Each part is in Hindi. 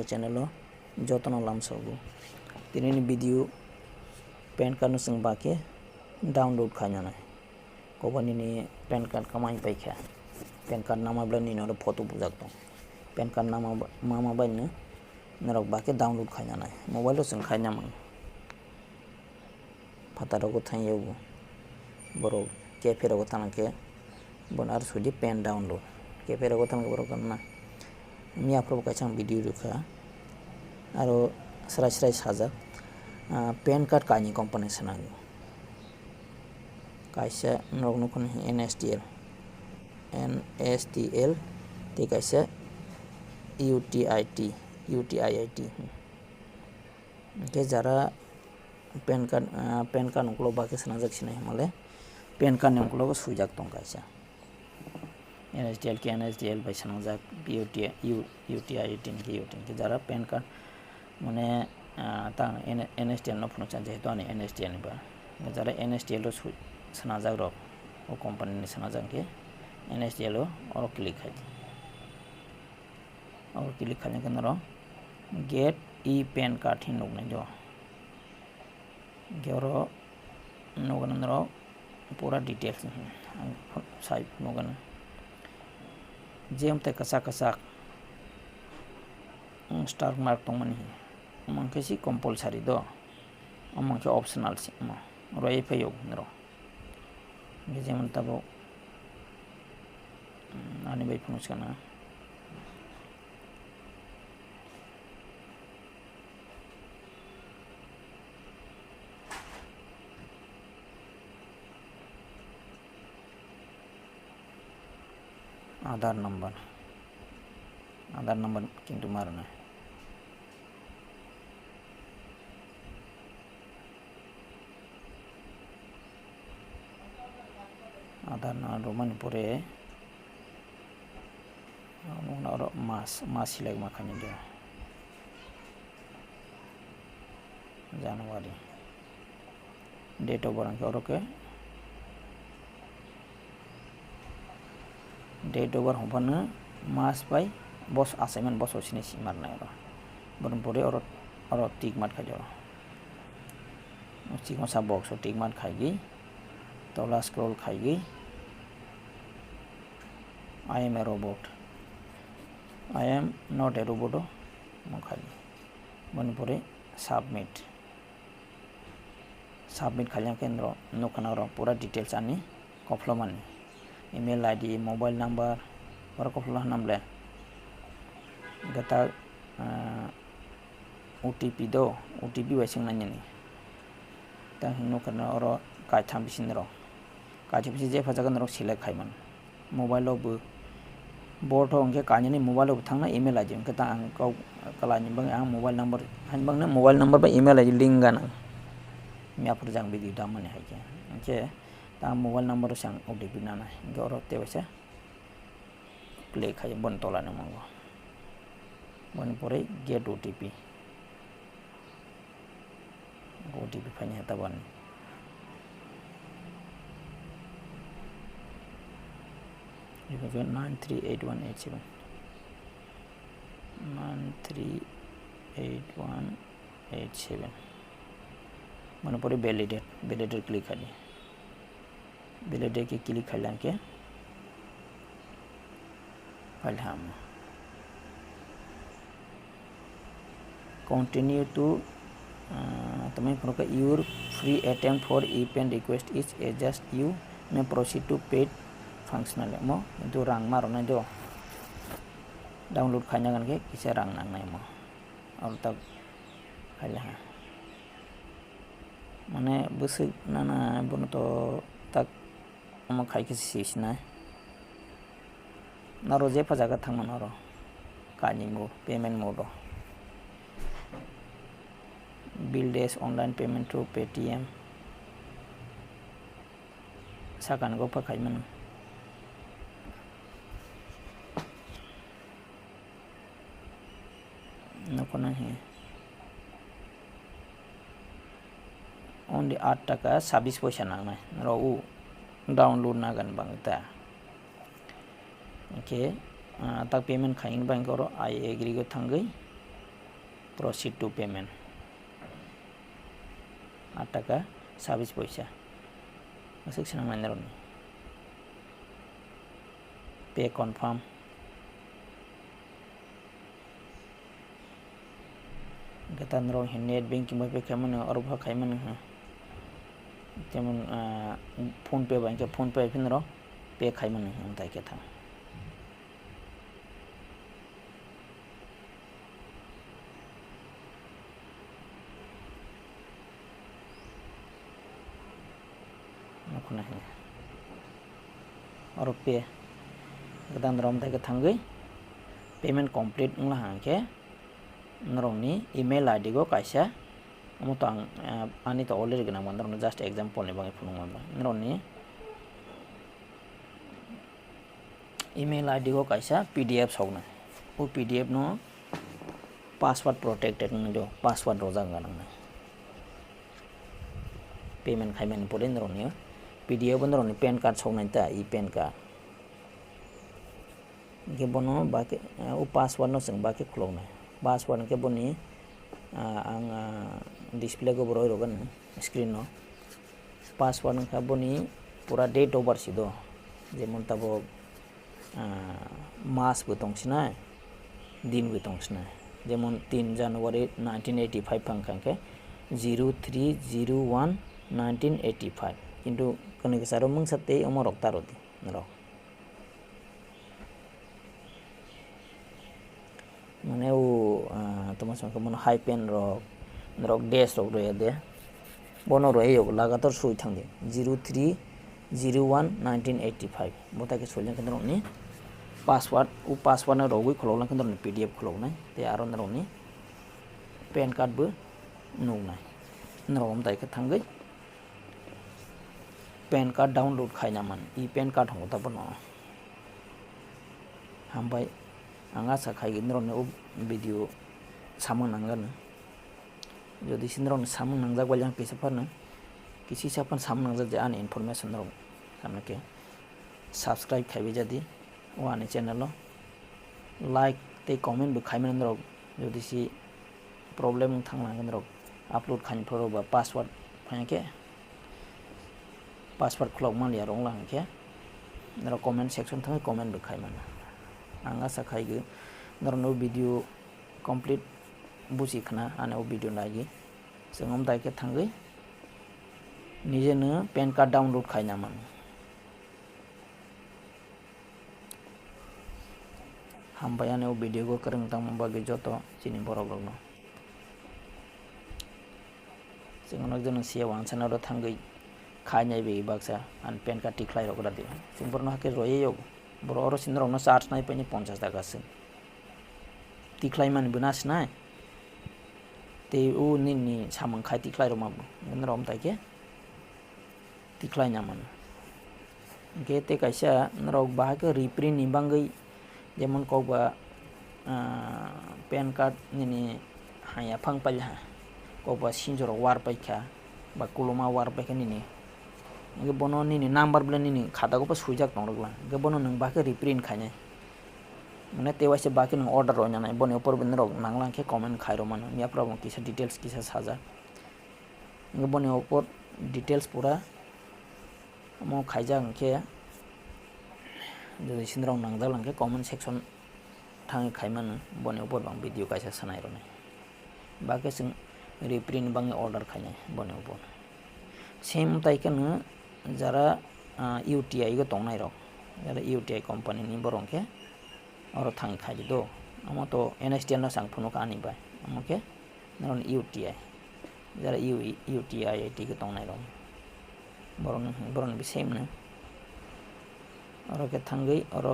channel jotno lamsago tini video pan card no sing bake download khaina kobani ni pan card kamai paikha pan card nama blani no photo bujak to pan card nama mama baina narok bake download khaina mobile sing khaina mang fataro ko thayo boro cafe ro tanake bonar sudi pen download cafe ro tanake boro kanna mi apro kachang video rukha aro srai saja pan card kani company sanango kaisa nok nokon NSTL te kaisa UTIIT ke jara pan card noklo bake sanajak sinai male pan card noklo sujak tong kaisa NSTL by sanajak UTIIT ke jara pan card mane ta NSTL no phone chanje to ani NSTL ni ba jara NSTL ro sanajak ro o company ni sanajak ke NSTL ro click khai kan ro get e pan card hin nok jo gero nogan ro pura details site nogan jem te kasak star mark tong mani mangke si compulsory do mangke optional si ma roi payog ro jem tabo ani bai phunus kana Aadhaar number किंतु मारना आधार नंबर रोमन पूरे मास सिलेक्ट माखानी दे जनवरी डेट ऑफ बर्थ और के डेट ओवर होफानो मास बाय बस असाइनमेंट बस सिने सिमारनाय रो बरन परे और टिक मार्क खाजो सिको सा बॉक्स टिक मार्क खाइगी तोला स्क्रॉल खाइगी I am a robot I am not a robot म खाइगी बरन परे सबमिट खालिया केंद्र नोखना रो पूरा डिटेल्स आनी कफलमानी email ID mobile number berapa puluh 16 data OTP do OTP wasing nanya ni ta hino karena oro kai tham bisin ro kai bisi je phajagan ro select khaiman mobile lo bu board ho angke kanya ni mobile lo thangna email ID angke ta ang kau kala ni bang ang mobile number han bang na mobile number ba email ID link gana mi apur jang video damane haike angke ta mobile number sang OTP nana goro te wasa play khai bon tola na mango bon pore get OTP phanya ta ban you go 938187 938187 मन परे validated click खाली validate के क्लिक कर लेंगे फाइल हम कंटिन्यू टू तुम्हें प्रोका your free attempt for e PAN request is adjust you में प्रोसीड टू पेड फंक्शनल मो तो रंग मारो ना जो डाउनलोड खाने गन के किसे रंग नंग नहीं मो और तक फाइल है मने बस ना बनो तो तक हम खाई के सीखना है ना रोजे पजागा थंग मन रो कानी मो पेमेंट मोड बिल डेस ऑनलाइन पेमेंट थ्रू पेटीएम साकान को पखाई मन नको नहीं only 8 taka 26 पैसा नांगनाय रो डाउनलोड नागन बांगता ओके तक पेमेंट खाइन बैंक रो आई एग्री को थंगई proceed to payment 8 টাকা 26 পয়সা masuk senang nanyaron pay confirm kita nrong net banking by pay kaman or bha kaiman যেমন ফোন পে ব্যাংকে ফোন পে ফিনর পে খাইমান তাই কথা नखुना है और पे गदान रम ताके थांगै पेमेंट कंप्लीट उला हांके नरंनि ईमेल आईडी को कायसा अमतो आं आनि तो अलरेडी गना मंदरनो जस्ट एग्जांपल नि बाङै फुनुंगमबा नरंनि ईमेल आईडी को कायसा पीडीएफ सावना ओ पीडीएफ नो पासवर्ड प्रोटेक्टेड नो पासवर्ड रोजांगा नंना पेमेंट खाइमेन परे नरंनि पीडीएफ नरंनि पैन कार्ड सावनाय ता ई पैन कार्ड के बनो बाके ओ पासवर्ड नो जों बाके खुलौना पासवर्ड के बनि आं डिस्प्ले को बरोय रोगन स्क्रीन नो पासवर्ड का बनि पूरा डेट ऑफ बर्थ सिदो जेमन तबो मास बो दंसिना दिन बो दंसिना जेमन 3 जनवरी 1985 फांखांके 0301 1985 किन्तु कने के सारो मंग सते अमर रक्तारोति नरो माने वो तमास को मन हाई पेन रक डेस रक रे दे बनो रे यो लगातार सुई थांदे 0301 1985 बोता के सोलन केन्द्र नि पासवर्ड उ पासवर्ड न रगुई खलोलन केन्द्र नि पीडीएफ खलोनाय ते आरो न रनि पैन कार्ड बो नुनाय नरम ताय के थांगै पैन कार्ड डाउनलोड खायना मान ई पैन कार्ड होता बनो हमबाय आंगा साखाय गिनरने ओ वीडियो सामन नांगन जदि सिनरन सामन नांजा गलां किसफारन किसी सापन सामन नांजा जे आन इनफॉरमेशन रं सामने सब्सक्राइब खाइबे जदि वाने चैनल लाइक ते कमेंट बो खाइमेन रं जदि सी प्रॉब्लम थांलांगन रं अपलोड खाइन फरोबा पासवर्ड फायके पासवर्ड क्लॉक मालिया रं लांके नरो कमेंट सेक्शन थांगे कमेंट बो खाइमान आं आशा खायगो नरनो वीडियो कंप्लीट बुझि खाना आने वीडियो नागी जों दायके थांगै निजेनो पैन कार्ड डाउनलोड खायना मान हामबाय आने वीडियो को करंग तां बागे जतो चिनि बरगनो जों नजन सिया वांसना रो थांगै खायनाय बे बाक्सा आन पैन कार्ड टिक्लाय रगरा दे जों बरनो हाके रयो बर अरो सिनरनो चार्ज नाय पनि 50 टाकासो तिख्लाय मान बनासना ते उ निनि सामं खाय तिख्लाय रमा नरम ताके तिख्लाय नामान के ते कायसा नरक बाहाके रिप्रिन्ट निबांगै जेमन कबा पैन कार्ड निनि हाया फांपालहा कबा सिनजर वार पाइखा बा कुलमा वार पाइखा निनि गे बनो निनि नम्बर ब्ले निनि खाता को सुइजाक नरगला गे बनो नों बाके रिप्रिन्ट खायनाय माने तेवासे बाकी नों ऑर्डर रनाय बने ऊपर बिन रग नांगला के कमेंट खायरो मान मिया प्रॉब्लम किसा डिटेल्स किसा साजा गे बने ऊपर डिटेल्स पूरा मो खायजा के जदि सिनरं नांगदा लांके कमेंट सेक्शन थांगे खायमान बने ऊपर बां वीडियो कायसा सनाय रने बाके जों रिप्रिन्ट बांगे ऑर्डर खायनाय बने ऊपर सेम ताइके न जरा यूटीआई को तंगनाय रग जरा यूटीआई कंपनी नि बरंके और थांग खाई दो हम तो एनएसटीएल न सांग फुनो कानी बाय हमके नरन यूटीआई जरा यूटीआई टी के तंगनाय रं बरन बि सेम न और के थांगै और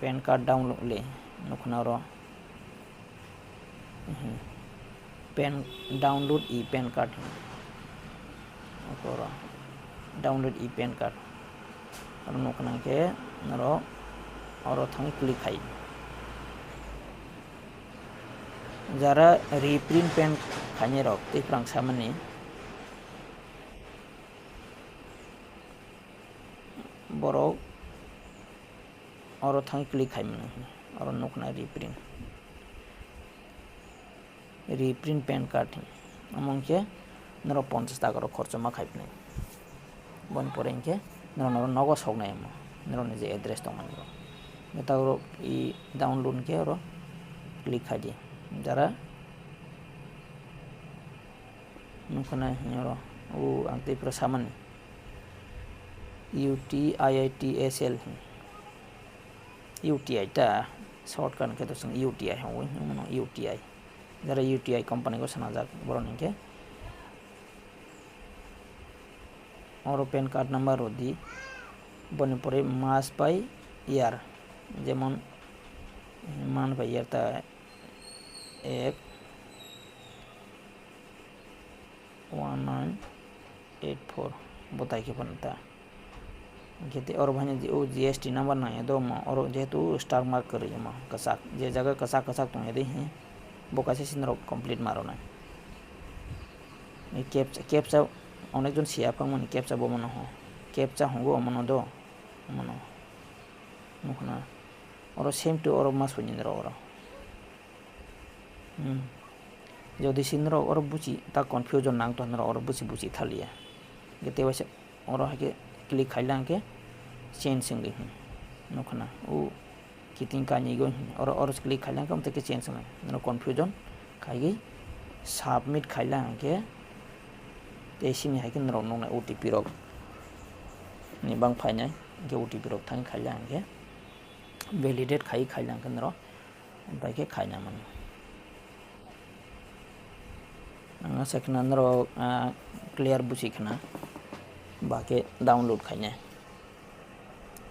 पैन कार्ड डाउनलोड ले नखना रो pan download e PAN card और डाउनलोड ई पैन कार्ड और नखना के नरो और थांग क्लिक खाई जरा रिप्रिंट पेन खाने रok ते prang samani borok oro thang click खाई मन और नखना रिप्रिंट रिप्रिंट पैन कार्ड अमंके नरो 50 टाका खर्च मा खाइपनाय बन परे इनके नरो नगो सौनाय नरो जे एड्रेस दं नरो तारो ई डाउनलोड के और क्लिक खादि जरा नुखना नरो ओ आंते प्र सामान UTIITSL UTI ता शॉर्टकट के तो संग UTI हो मनो UTI जरा UTI कंपनी को सना जा बरन के और पैन कार्ड नंबर होदी बने परे मास बाय ईयर जेमन मान बाय ईयर ता 1984 बताई के बनता कहते और भाने ओ GST नंबर ना है दो और जेतु स्टार मार्क कर रही कसाक जे जगह कसाक तो है हैं बोका से सिनरो कंप्लीट मारो ना कैप्चा अनेक जन सियाफा मन कैप्चा बो मनो हो कैप्चा होगो मनो दो मनो मुखना और सेम टू और मास बनिंद्र और যদি সিনর और बुची ता कन्फ्यूजन नांग तो और बुची थालिया गते वैसे और हाके क्लिक खाइला के चेंज संगे नखना ओ कितिन कानी गो और क्लिक खाइला के हमते के चेंज संगे न कन्फ्यूजन खाइगे सबमिट खाइला के तेसिनि हाके न रंग OTP रक नि बां फाइनाय के OTP रक थां खाइला के वैलिडेट खाइला के न ओमफ्राय के खाइना मन सेकंड अंदर क्लियर बुझिखना बाकी डाउनलोड खाने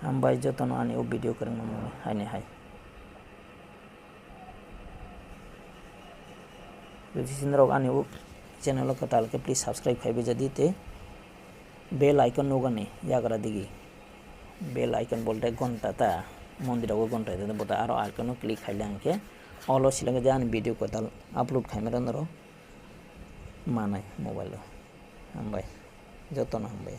हम बाई जतन आने वो वीडियो करेंगे हाने हाय जिसिंद्र आने वो चैनल को ताल के प्लीज सब्सक्राइब खाइबे जदी ते बेल आइकन नोगने यागरा दिगी बेल आइकन बोलते घंटा ता मंदिर को घंटा दे बता आरो आइकन क्लिक खाइले आंके ऑल सिलंगे जान वीडियो को ताल अपलोड खाइमेरा नरो मानाय मोबाइल हम बाय जतन हम बाय